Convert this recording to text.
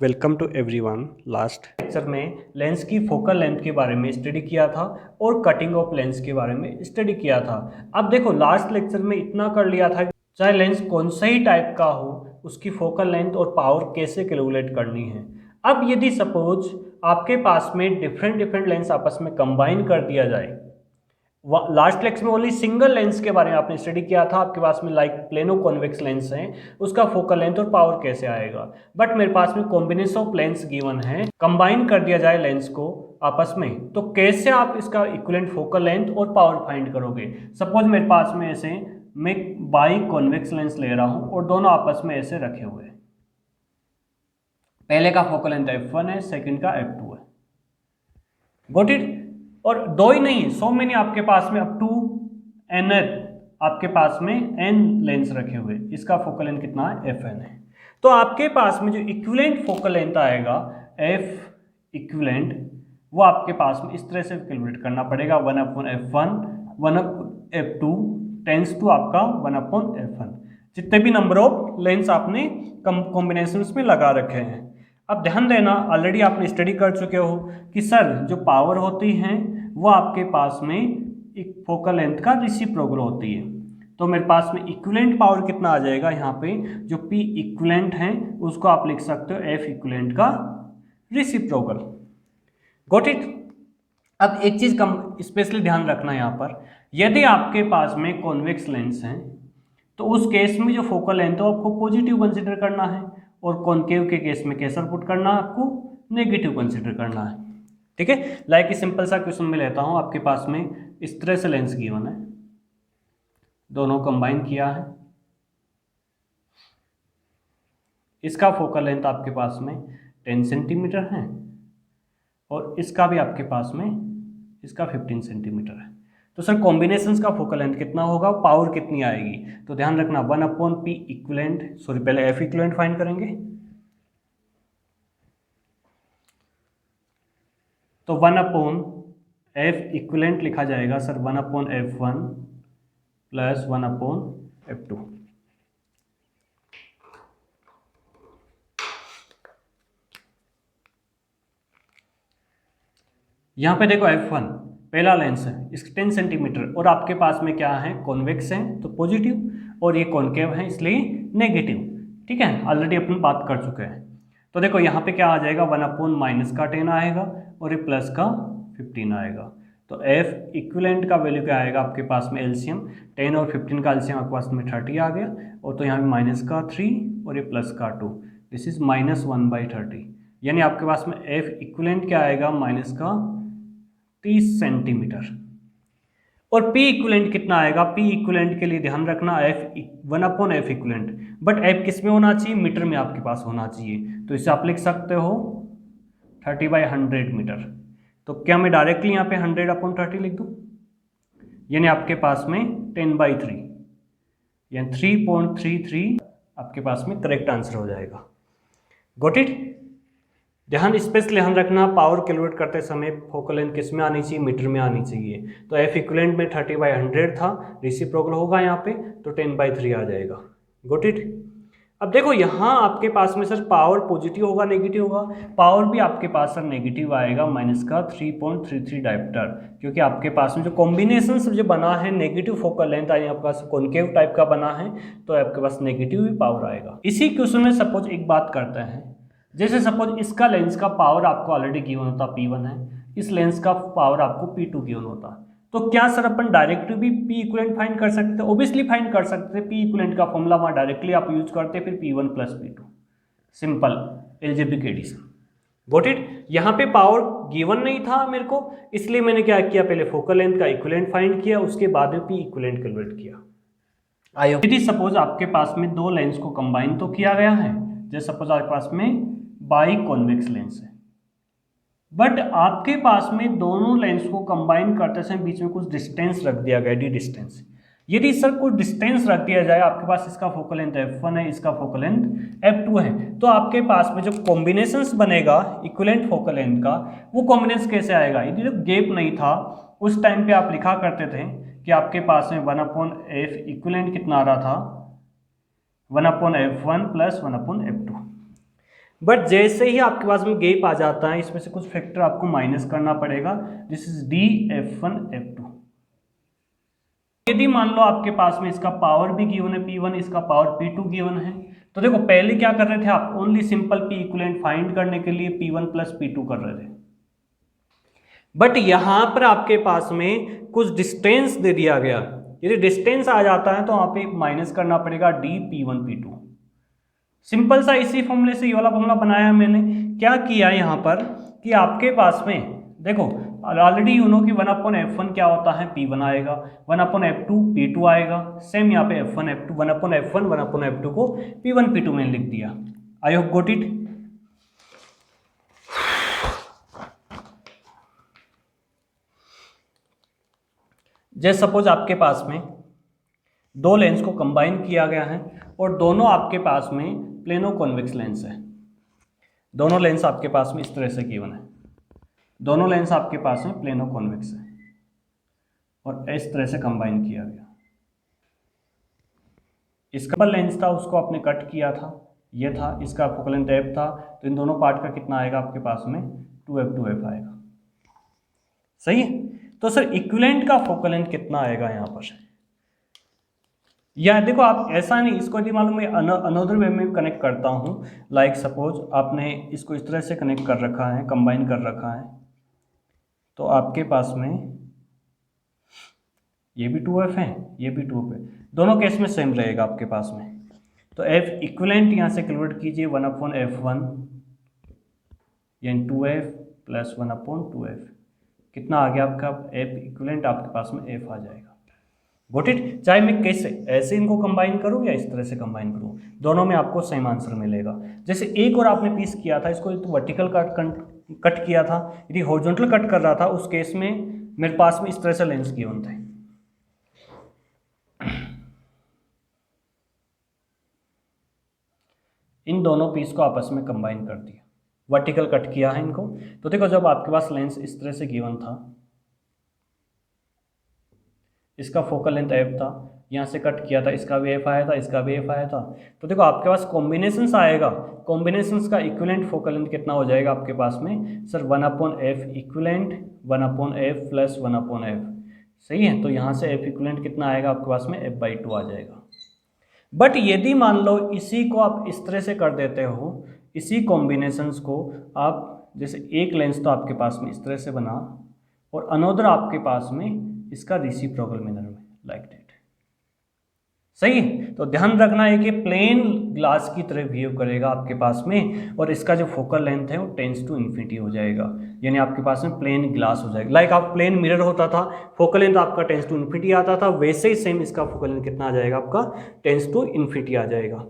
Welcome to everyone. Last lecture में lens की focal length के बारे में स्टडी किया था और कटिंग ऑफ लेंस के बारे में स्टडी किया था। अब देखो लास्ट लेक्चर में इतना कर लिया था कि चाहे लेंस कौन सा ही टाइप का हो उसकी फोकल लेंथ और पावर कैसे कैलकुलेट करनी है। अब यदि सपोज आपके पास में डिफरेंट लेंस आपस में कंबाइन कर दिया जाए, लास्ट लेक्चर में ओनली सिंगल लेंस के बारे में आपने स्टडी किया था। आपके पास में लाइक प्लेनो कॉन्वेक्स लेंस है, उसका फोकल लेंथ और पावर कैसे आएगा। बट मेरे पास में कॉम्बिनेशन ऑफ लेंस गिवन है, कंबाइन कर दिया जाए लेंस को आपस में, तो कैसे आप इसका इक्विवेलेंट फोकल लेंथ और पावर फाइंड करोगे। सपोज मेरे पास में ऐसे मैं बाई कॉन्वेक्स लेंस ले रहा हूं और दोनों आपस में ऐसे रखे हुए हैं। पहले का फोकल लेंथ f1 है, सेकंड का f2 है। Got it. और दो ही नहीं, सो मैंने आपके पास में अप टू एन आपके पास में n लेंस रखे हुए, इसका फोकल लेंथ कितना है, fn है। तो आपके पास में जो इक्विवेलेंट फोकल लेंथ आएगा f इक्विवेलेंट, वो आपके पास में इस तरह से कैलकुलेट करना पड़ेगा। 1/f1 1/f2 टेंस टू आपका 1/f1, जितने भी नंबर ऑफ लेंस आपने कॉम्बिनेशंस में लगा रखे हैं। अब ध्यान देना, ऑलरेडी आपने स्टडी कर चुके हो कि सर जो पावर होती है वो आपके पास में एक फोकल लेंथ का रेसिप्रोकल होती है। तो मेरे पास में इक्विवेलेंट पावर कितना आ जाएगा, यहाँ पे जो P इक्विवेलेंट है उसको आप लिख सकते हो F इक्विवेलेंट का रेसिप्रोकल। Got it. अब एक चीज कम स्पेशली ध्यान रखना, यहाँ पर यदि आपके पास में कॉन्वेक्स लेंस है तो उस केस में जो फोकल लेंथ है आपको पॉजिटिव कंसिडर करना है, और कॉनकेव के केस में कैसा पुट करना है, आपको नेगेटिव कंसिडर करना है। ठीक है। लाइक सिंपल सा क्वेश्चन में लेता हूं, आपके पास में इस तरह से लेंस गिवन है, दोनों कंबाइन किया है, इसका फोकल लेंथ आपके पास में 10 सेंटीमीटर है और इसका भी आपके पास में इसका 15 सेंटीमीटर है। तो सर कॉम्बिनेशंस का फोकल लेंथ कितना होगा, पावर कितनी आएगी। तो ध्यान रखना 1/P इक्विवेलेंट, सॉरी पहले F इक्विवेलेंट फाइंड करेंगे। तो 1/F इक्विवेलेंट लिखा जाएगा सर 1/F1 प्लस 1/F2। यहाँ पे देखो F1 पहला लेंस है, इसका 10 सेंटीमीटर, और आपके पास में क्या है, कॉन्वेक्स है तो पॉजिटिव, और ये कॉनकेव है इसलिए नेगेटिव। ठीक है, ऑलरेडी अपन बात कर चुके हैं। तो देखो यहाँ पे क्या आ जाएगा, 1/- का 10 आएगा और ये प्लस का 15 आएगा। तो F इक्विवेलेंट का वैल्यू क्या आएगा आपके पास में, एलसीएम 10 और 15 का एलसीएम आपके पास में 30 आ गया, और तो यहाँ पे माइनस का 3 और ये प्लस का 2, दिस इज -1/30। यानी आपके पास में F इक्विवेलेंट क्या आएगा, माइनस का 30 सेंटीमीटर। और P इक्विवेलेंट कितना आएगा, P इक्विवेलेंट के लिए ध्यान रखना F 1/F equivalent, but F किस में होना चाहिए, मीटर में आपके पास होना चाहिए। तो इसे आप लिख सकते हो 30/100 मीटर। तो क्या मैं डायरेक्टली यहाँ पे 100/30 लिख दूँ, यानी आपके पास में 10/3 यानी 3.33 आपके पास में करेक्ट आंसर हो जाएगा। Got it. ध्यान स्पेशली ध्यान रखना, पावर कैलकुलेट करते समय फोकल लेंथ किस में आनी चाहिए, मीटर में आनी चाहिए। तो F इक्विवेलेंट में 30/100 था, रेसिप्रोकल होगा यहाँ पे तो 10/3 आ जाएगा। Got it. अब देखो यहाँ आपके पास में सर पावर पॉजिटिव होगा नेगेटिव होगा, पावर भी आपके पास सर नेगेटिव आएगा, माइनस का 3.33 डायप्टर, क्योंकि आपके पास में जो कॉम्बिनेशन जो बना है नेगेटिव फोकल लेंथ आई आपके पास कॉनकेव टाइप का बना है, तो आपके पास नेगेटिव भी पावर आएगा। इसी क्वेश्चन में सपोज एक बात करते हैं, जैसे सपोज इसका लेंस का पावर आपको ऑलरेडी गिवन होता P1 है, इस लेंस का पावर आपको P2 गिवन होता, तो क्या सर अपन डायरेक्ट भी P इक्विवेलेंट फाइंड कर सकते थे, ओबियसली फाइंड कर सकते थे। P इक्विवेलेंट का फॉर्मूला वहाँ डायरेक्टली आप यूज करते फिर P1 plus P2, simple algebraic addition. Got it. यहाँ पे पावर गिवन नहीं था मेरे को, इसलिए मैंने क्या किया, पहले फोकल लेंथ का इक्विवेलेंट फाइंड किया, उसके बाद में P इक्विवेलेंट कैलकुलेट किया। यदि सपोज आपके पास में दो लेंस को कंबाइन तो किया गया है, जैसे सपोज आपके पास में बाई कॉन्वेक्स लेंस है, बट आपके पास में दोनों लेंस को कंबाइन करते समय बीच में कुछ डिस्टेंस रख दिया गया, डी डिस्टेंस। यदि सर कुछ डिस्टेंस रख दिया जाए, आपके पास इसका फोकल लेंथ F1 है, इसका फोकल लेंथ F2 है, तो आपके पास में जो कॉम्बिनेशंस बनेगा इक्विवेलेंट फोकल लेंथ का, वो कॉम्बिनेशन कैसे आएगा। यदि जो गैप नहीं था उस टाइम पे आप लिखा करते थे कि आपके पास में 1/F इक्विवेलेंट कितना आ रहा था, 1/F1 प्लस 1/F2। बट जैसे ही आपके पास में गैप आ जाता है, इसमें से कुछ फैक्टर आपको माइनस करना पड़ेगा। This is D F1 F2। यदि मान लो आपके पास में इसका पावर भी गिवन है P1, इसका पावर P2 गिवन है, तो देखो पहले क्या कर रहे थे आप, only simple P equivalent find करने के लिए P1 प्लस P2 कर रहे थे। बट यहां पर आपके पास में कुछ डिस्टेंस दे दिया गया, यदि डिस्टेंस आ जाता है तो वहां पे माइनस करना पड़ेगा डी P1 P2। सिंपल सा इसी फॉर्मूले से ये वाला फॉर्मूला बनाया मैंने। क्या किया यहाँ पर कि आपके पास में देखो ऑलरेडी यू नो कि 1/F1 क्या होता है, P1 आएगा, 1/F2 P2 आएगा। सेम यहाँ पे F1 F2 1/F1 1/F2 को P1 P2 में लिख दिया। I hope got it. जैसे सपोज आपके पास में दो लेंस को कंबाइन किया गया है और दोनों आपके पास में प्लेनो कॉन्वेक्स लेंस है। दोनों लेंस आपके पास में इस तरह से गिवन है, दोनों लेंस आपके पास में प्लेनो कॉन्वेक्स है और इस तरह से कंबाइन किया गया। इसका लेंस था उसको आपने कट किया था, ये था, इसका फोकल लेंथ f था, तो इन दोनों पार्ट का कितना आएगा आपके पास में 2f आएगा। सही है। तो सर इक्विवेलेंट का फोकल लेंथ कितना आएगा यहाँ पर, या देखो आप ऐसा नहीं, इसको यदि मालूम मैं अनदर वे में कनेक्ट करता हूँ, लाइक सपोज आपने इसको इस तरह से कनेक्ट कर रखा है, कंबाइन कर रखा है, तो आपके पास में ये भी 2f है, ये भी 2f है, दोनों केस में सेम रहेगा आपके पास में। तो f इक्विवेलेंट यहाँ से कैलकुलेट कीजिए 1/F1 यानी 2f प्लस 1/2f, कितना आ गया आपका f इक्विवेलेंट, आपके पास में f आ जाएगा। Got it. चाहे मैं कैसे ऐसे इनको कंबाइन करूं या इस तरह से कंबाइन करूं, दोनों में आपको सेम आंसर मिलेगा। जैसे एक और आपने पीस किया था, इसको तो वर्टिकल कट किया था, यदि हॉरिजॉन्टल कट कर रहा था उस केस में मेरे पास में इस तरह से लेंस गिवन थे। इन दोनों पीस को आपस में कंबाइन कर दिया, वर्टिकल कट किया है इनको। तो देखो जब आपके पास लेंस इस तरह से गिवन था, इसका फोकल लेंथ f था, यहाँ से कट किया था, इसका भी f आया था, इसका भी f आया था, तो देखो आपके पास कॉम्बिनेशंस आएगा, कॉम्बिनेशंस का इक्विवेलेंट फोकल लेंथ कितना हो जाएगा आपके पास में sir 1/F equivalent 1/F plus 1/F। सही है। तो यहाँ से f इक्विवेलेंट कितना आएगा आपके पास में f/2 आ जाएगा। बट यदि मान लो इसी को आप इस तरह से कर देते हो, इसी कॉम्बिनेशंस को आप, जैसे एक लेंस तो आपके पास में इस तरह से बना और अनोदर आपके पास में इसका रेसिप्रोकल मैनर में, लाइक दैट। सही है। तो ध्यान रखना है कि प्लेन ग्लास की तरह बिहेव करेगा आपके पास में, और इसका जो फोकल लेंथ है वो टेंस टू इन्फिनिटी हो जाएगा, यानी आपके पास में प्लेन ग्लास हो जाएगा। लाइक आप प्लेन मिरर होता था, फोकल लेंथ आपका टेंस टू इन्फिनिटी आता था, वैसे ही सेम इसका फोकल लेंथ कितना आ जाएगा आपका टेंस टू इन्फिनिटी आ जाएगा।